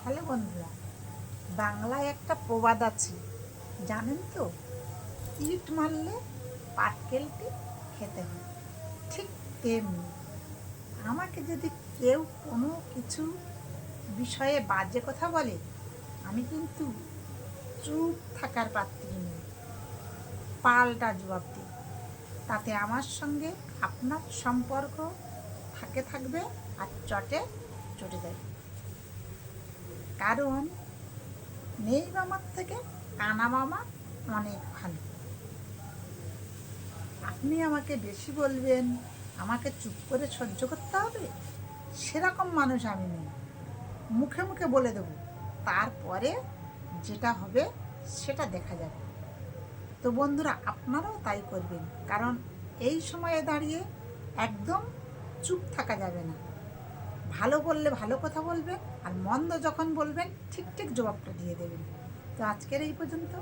Hello বন্ধুরা, বাংলায় একটা প্রবাদ আছে, জানেন তো? ইট মারলে পাটকেলটি খেতে হয়। ঠিক তেমনি আমাকে যদি কেউ কোনো কিছু বিষয়ে বাজে কথা বলে, আমি কিন্তু চুপ থাকার পাত্রী নই, পাল্টা জবাব দিই। তাতে আমার সঙ্গে আপনার সম্পর্ক থাকবে আর চটে চটে যাবে। কারণ নেই মামার থেকে কানা মামা অনেক ভালো। আপনি আমাকে বেশি বলবেন, আমাকে চুপ করে সহ্য করতে হবে, সেরকম মানুষ আমি নই। মুখে মুখে বলে দেবো, তারপরে যেটা হবে সেটা দেখা যাবে। তো বন্ধুরা, আপনারাও তাই করবেন, কারণ এই সময়ে দাঁড়িয়ে একদম চুপ থাকা যাবে না। ভালো বললে ভালো কথা বলবেন, আর মন্দ যখন বলবেন ঠিক ঠিক জবাবটা দিয়ে দেবেন। তো আজকের এই পর্যন্ত।